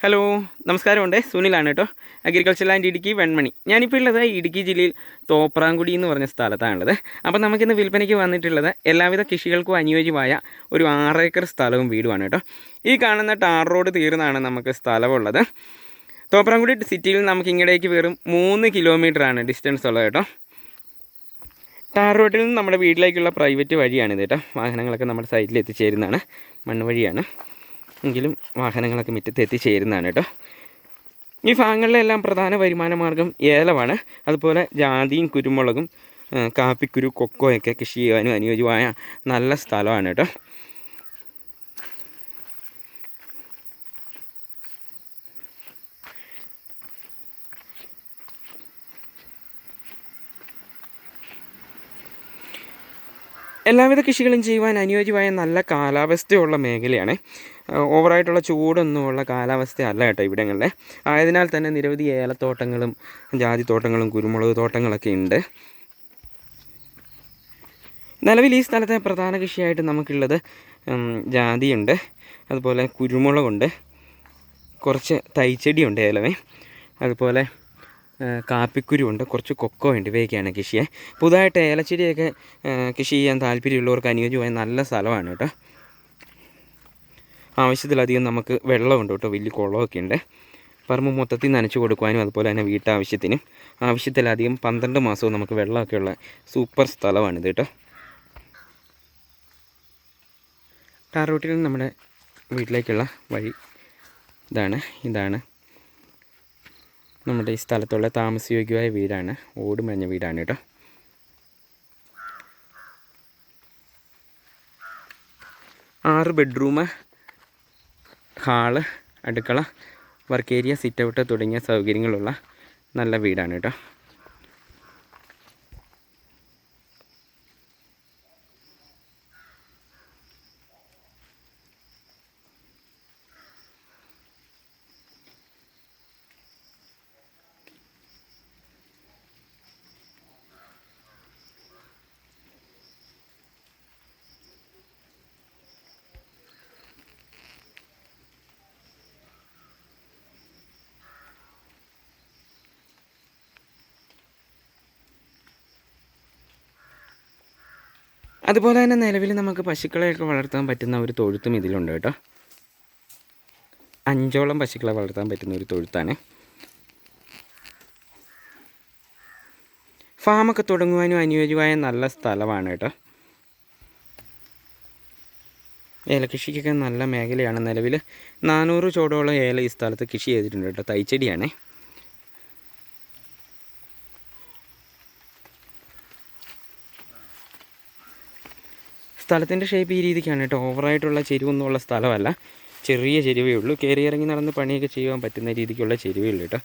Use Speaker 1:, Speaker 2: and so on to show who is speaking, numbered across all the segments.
Speaker 1: Hello നമസ്കാരമുണ്ട്. സുനിലാണ് കേട്ടോ. Agriculture land Idukki Venmony. ഞാനിപ്പോൾ ഉള്ളത് ഇടുക്കി ജില്ലയിൽ തോപ്രാംകുടി എന്ന് പറഞ്ഞ സ്ഥലത്താണുള്ളത്. അപ്പോൾ നമുക്കിന്ന് വിൽപ്പനയ്ക്ക് വന്നിട്ടുള്ളത് എല്ലാവിധ കൃഷികൾക്കും അനുയോജ്യമായ ഒരു 6 ഏക്കർ സ്ഥലവും വീടുമാണ് കേട്ടോ. ഈ കാണുന്ന ടാർ റോഡ് തീർന്നാണ് നമുക്ക് സ്ഥലമുള്ളത്. തോപ്രാംകുടി സിറ്റിയിൽ നമുക്ക് ഇങ്ങടേക്ക് വെറും 3 കിലോമീറ്ററാണ് ഡിസ്റ്റൻസ് ഉള്ളത് കേട്ടോ. ടാർ റോഡിൽ നിന്ന് നമ്മുടെ വീട്ടിലേക്കുള്ള പ്രൈവറ്റ് വഴിയാണിത് കേട്ടോ. വാഹനങ്ങളൊക്കെ നമ്മുടെ സൈറ്റിൽ എത്തിച്ചേരുന്നതാണ്. മണ്ണ് വഴിയാണ് എങ്കിലും വാഹനങ്ങളൊക്കെ മുറ്റത്ത് എത്തിച്ചേരുന്നതാണ് കേട്ടോ. ഈ ഭാഗങ്ങളിലെല്ലാം പ്രധാന വരുമാന മാർഗ്ഗം ഏലമാണ്. അതുപോലെ ജാതിയും കുരുമുളകും കാപ്പിക്കുരു കൊക്കോയൊക്കെ കൃഷി ചെയ്യാനും അനുയോജ്യമായ നല്ല സ്ഥലമാണ് കേട്ടോ. എല്ലാവിധ കൃഷികളും ചെയ്യുവാൻ അനുയോജ്യമായ നല്ല കാലാവസ്ഥയുള്ള മേഖലയാണ്. ഓവറായിട്ടുള്ള ചൂടൊന്നുമുള്ള കാലാവസ്ഥയല്ല കേട്ടോ ഇവിടങ്ങളിലെ. ആയതിനാൽ തന്നെ നിരവധി ഏലത്തോട്ടങ്ങളും ജാതിത്തോട്ടങ്ങളും കുരുമുളക് തോട്ടങ്ങളൊക്കെ ഉണ്ട്. നിലവിൽ ഈ സ്ഥലത്തെ പ്രധാന കൃഷിയായിട്ട് നമുക്കുള്ളത് ജാതിയുണ്ട്, അതുപോലെ കുരുമുളകുണ്ട്, കുറച്ച് തൈച്ചെടിയുണ്ട് ഏലമേ, അതുപോലെ കാപ്പിക്കുരുണ്ട്, കുറച്ച് കൊക്കോ ഉണ്ട്. ഇവയൊക്കെയാണ് കൃഷിയെ. പുതുതായിട്ട് ഏലച്ചെടിയൊക്കെ കൃഷി ചെയ്യാൻ താല്പര്യമുള്ളവർക്ക് അനുയോജ്യമായ നല്ല സ്ഥലമാണ് കേട്ടോ. ആവശ്യത്തിലധികം നമുക്ക് വെള്ളമുണ്ട് കേട്ടോ. വലിയ കുളമൊക്കെ ഉണ്ട്. പറമ്പ് മൊത്തത്തിൽ നനച്ച് കൊടുക്കുവാനും അതുപോലെ തന്നെ വീട്ടാവശ്യത്തിനും ആവശ്യത്തിലധികം 12 മാസവും നമുക്ക് വെള്ളമൊക്കെ ഉള്ള സൂപ്പർ സ്ഥലമാണിത് കേട്ടോ. ടാർ റൂട്ടിൽ നിന്ന് നമ്മുടെ വീട്ടിലേക്കുള്ള വഴി ഇതാണ് നമ്മുടെ ഈ സ്ഥലത്തുള്ള താമസയോഗ്യമായ വീടാണ്. ഓട് മേഞ്ഞ വീടാണ് കേട്ടോ. ആറ് ബെഡ്റൂം, ഹാള്, അടുക്കള, വർക്ക് ഏരിയ, സിറ്റ് ഔട്ട് തുടങ്ങിയ സൗകര്യങ്ങളുള്ള നല്ല വീടാണ് കേട്ടോ. അതുപോലെ തന്നെ നിലവിൽ നമുക്ക് പശുക്കളെയൊക്കെ വളർത്താൻ പറ്റുന്ന ഒരു തൊഴുത്തും ഇതിലുണ്ട് കേട്ടോ. 5ഓളം പശുക്കളെ വളർത്താൻ പറ്റുന്ന ഒരു തൊഴുത്താണ്. ഫാമൊക്കെ തുടങ്ങുവാനും അനുയോജ്യമായ നല്ല സ്ഥലമാണ് കേട്ടോ. ഏലകൃഷിക്കൊക്കെ നല്ല മേഖലയാണ്. നിലവിൽ 400 ചോടോളം ഏല ഈ സ്ഥലത്ത് കൃഷി ചെയ്തിട്ടുണ്ട് കേട്ടോ. തൈച്ചെടിയാണേ. സ്ഥലത്തിൻ്റെ ഷേപ്പ് ഈ രീതിക്കാണ് കേട്ടോ. ഓവറായിട്ടുള്ള ചെരുവൊന്നുമുള്ള സ്ഥലമല്ല. ചെറിയ ചെരുവേ ഉള്ളൂ. കയറി ഇറങ്ങി നടന്ന് പണിയൊക്കെ ചെയ്യാൻ പറ്റുന്ന രീതിക്കുള്ള ചെരുവേ ഉള്ളൂ കേട്ടോ.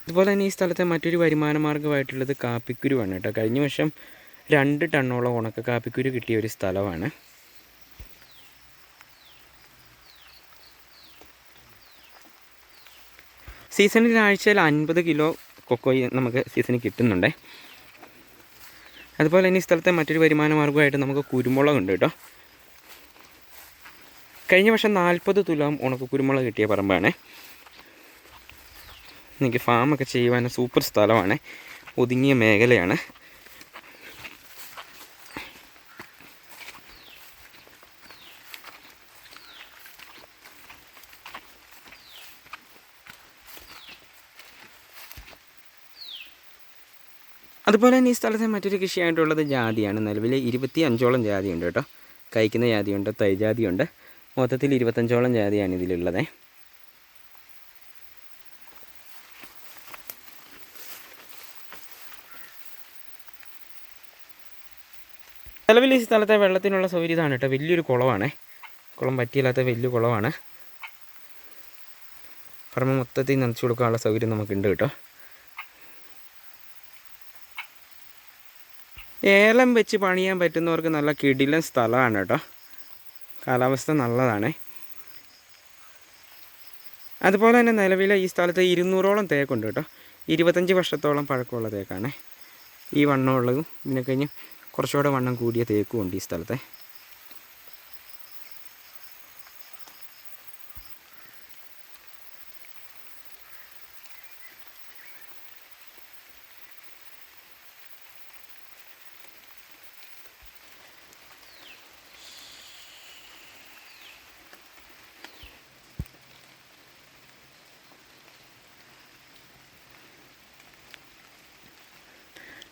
Speaker 1: അതുപോലെ തന്നെ ഈ സ്ഥലത്തെ മറ്റൊരു വരുമാന മാർഗ്ഗമായിട്ടുള്ളത് കാപ്പിക്കുരുവാണ് കേട്ടോ. കഴിഞ്ഞ വർഷം 2 ടണ്ണോളം ഉണക്ക കാപ്പിക്കുരു കിട്ടിയ ഒരു സ്ഥലമാണ്. സീസണിൽ ആഴ്ചയിൽ 50 കിലോ കൊക്കോ നമുക്ക് സീസണിൽ കിട്ടുന്നുണ്ട്. അതുപോലെ തന്നെ ഈ സ്ഥലത്തെ മറ്റൊരു വരുമാന മാർഗ്ഗമായിട്ട് നമുക്ക് കുരുമുളകുണ്ട് കേട്ടോ. കഴിഞ്ഞ വർഷം 40 തുലാം ഉണക്ക കുരുമുളക് കിട്ടിയ പറമ്പാണ്. എനിക്ക് ഫാമൊക്കെ ചെയ്യുവാൻ സൂപ്പർ സ്ഥലമാണ്. ഒതുങ്ങിയ മേഖലയാണ്. അതുപോലെ തന്നെ ഈ സ്ഥലത്തെ മറ്റൊരു കൃഷിയായിട്ടുള്ളത് ജാതിയാണ്. നിലവിൽ 25ഓളം ജാതിയുണ്ട് കേട്ടോ. കഴിക്കുന്ന ജാതിയുണ്ട്, തൈ ജാതിയുണ്ട്. മൊത്തത്തിൽ 25ഓളം ജാതിയാണ് ഇതിലുള്ളത്. നിലവിൽ ഈ സ്ഥലത്തെ വെള്ളത്തിനുള്ള സൗകര്യം ഇതാണ് കേട്ടോ. വലിയൊരു കുളമാണ്. കുളം പറ്റിയില്ലാത്ത വലിയ കുളമാണ്. പറമ്പ് മൊത്തത്തിൽ നനച്ചു കൊടുക്കാനുള്ള സൗകര്യം നമുക്കുണ്ട് കേട്ടോ. ഏലം വെച്ച് പണിയാൻ പറ്റുന്നവർക്ക് നല്ല കിടിലൻ സ്ഥലമാണ് കേട്ടോ. കാലാവസ്ഥ നല്ലതാണ്. അതുപോലെ തന്നെ നിലവിലെ ഈ സ്ഥലത്ത് 200ഓളം തേക്കുണ്ട് കേട്ടോ. 25 വർഷത്തോളം പഴക്കമുള്ള തേക്കാണ്. ഈ വണ്ണമുള്ളതും ഇതിനെ കഴിഞ്ഞ് കുറച്ചുകൂടെ വണ്ണം കൂടിയ തേക്കും ഉണ്ട് ഈ സ്ഥലത്തെ.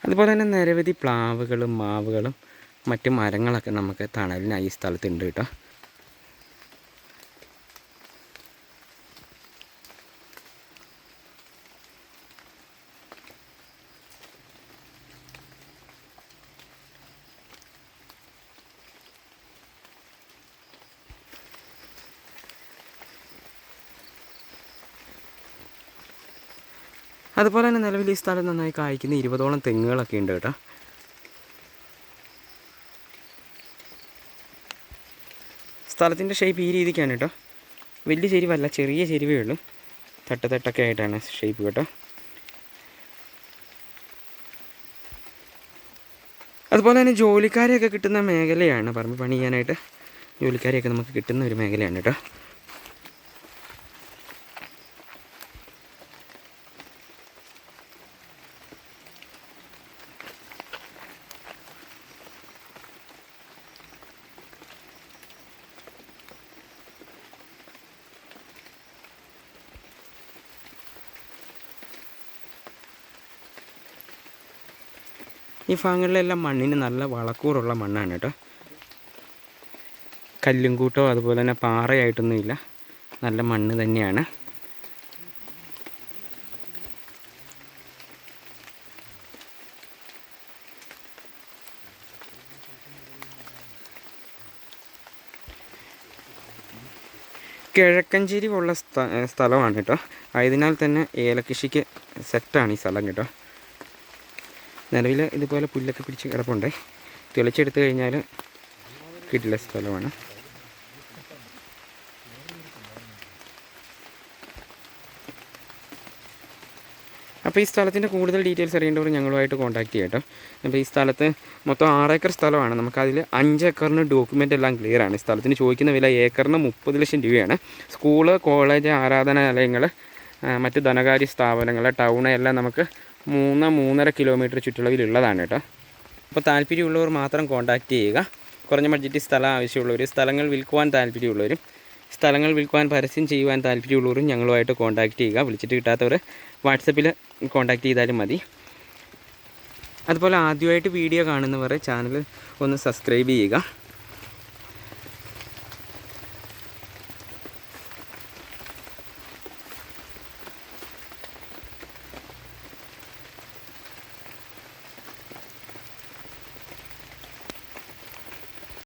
Speaker 1: അതുപോലെ തന്നെ നിരവധി പ്ലാവുകളും മാവുകളും മറ്റു മരങ്ങളൊക്കെ നമുക്ക് തണലിനായി ഈ സ്ഥലത്തുണ്ട് കേട്ടോ. അതുപോലെ തന്നെ നിലവിൽ ഈ സ്ഥലം നന്നായി കായ്ക്കുന്ന 20ഓളം തെങ്ങുകളൊക്കെ ഉണ്ട് കേട്ടോ. സ്ഥലത്തിൻ്റെ ഷേപ്പ് ഈ രീതിക്കാണ് കേട്ടോ. വലിയ ചെരിവല്ല, ചെറിയ ചെരിവേ ഉള്ളൂ. തട്ടൊക്കെ ആയിട്ടാണ് ഷേപ്പ് കേട്ടോ. അതുപോലെ തന്നെ ജോലിക്കാരെയൊക്കെ കിട്ടുന്ന മേഖലയാണ്, പറമ്പ് പണി ചെയ്യാനായിട്ട് ജോലിക്കാരെയൊക്കെ നമുക്ക് കിട്ടുന്ന ഒരു മേഖലയാണ് കേട്ടോ. ഈ ഭാഗങ്ങളിലെല്ലാം മണ്ണിന് നല്ല വളക്കൂറുള്ള മണ്ണാണ് കേട്ടോ. കല്ലും കൂട്ടോ അതുപോലെ തന്നെ പാറയായിട്ടൊന്നുമില്ല, നല്ല മണ്ണ് തന്നെയാണ്. കിഴക്കഞ്ചേരിയുള്ള സ്ഥലമാണ് കേട്ടോ. ആയതിനാൽ തന്നെ ഏലകൃഷിക്ക് സെറ്റാണ് ഈ സ്ഥലം കേട്ടോ. നിലവിൽ ഇതുപോലെ പുല്ലൊക്കെ പിടിച്ച് കിടപ്പുണ്ട്. തെളിച്ചെടുത്ത് കഴിഞ്ഞാൽ കിട്ടില്ല സ്ഥലമാണ്. അപ്പോൾ ഈ സ്ഥലത്തിൻ്റെ കൂടുതൽ ഡീറ്റെയിൽസ് അറിയേണ്ടവർ ഞങ്ങളുമായിട്ട് കോൺടാക്ട് ചെയ്യാം കേട്ടോ. അപ്പോൾ ഈ സ്ഥലത്ത് മൊത്തം 6 ഏക്കർ സ്ഥലമാണ്. നമുക്കതിൽ 5 ഏക്കറിന് ഡോക്യുമെൻ്റ് എല്ലാം ക്ലിയറാണ്. സ്ഥലത്തിന് ചോദിക്കുന്ന വില ഏക്കറിന് 30 ലക്ഷം രൂപയാണ്. സ്കൂള്, കോളേജ്, ആരാധനാലയങ്ങൾ, മറ്റ് ധനകാര്യ സ്ഥാപനങ്ങൾ, ടൗണ് എല്ലാം നമുക്ക് 3-3.5 കിലോമീറ്റർ ചുറ്റളവിലുള്ളതാണ് കേട്ടോ. അപ്പോൾ താല്പര്യമുള്ളവർ മാത്രം കോൺടാക്റ്റ് ചെയ്യുക. കുറഞ്ഞ ബഡ്ജറ്റിൽ സ്ഥലം ആവശ്യമുള്ളവർ, സ്ഥലങ്ങൾ വിൽക്കുവാൻ താല്പര്യമുള്ളവരും, സ്ഥലങ്ങൾ വിൽക്കുവാൻ പരസ്യം ചെയ്യുവാൻ താല്പര്യമുള്ളവരും ഞങ്ങളുമായിട്ട് കോൺടാക്റ്റ് ചെയ്യുക. വിളിച്ചിട്ട് കിട്ടാത്തവർ വാട്സപ്പിൽ കോൺടാക്റ്റ് ചെയ്താലും മതി. അതുപോലെ ആദ്യമായിട്ട് വീഡിയോ കാണുന്നവർ ചാനൽ ഒന്ന് സബ്സ്ക്രൈബ് ചെയ്യുക.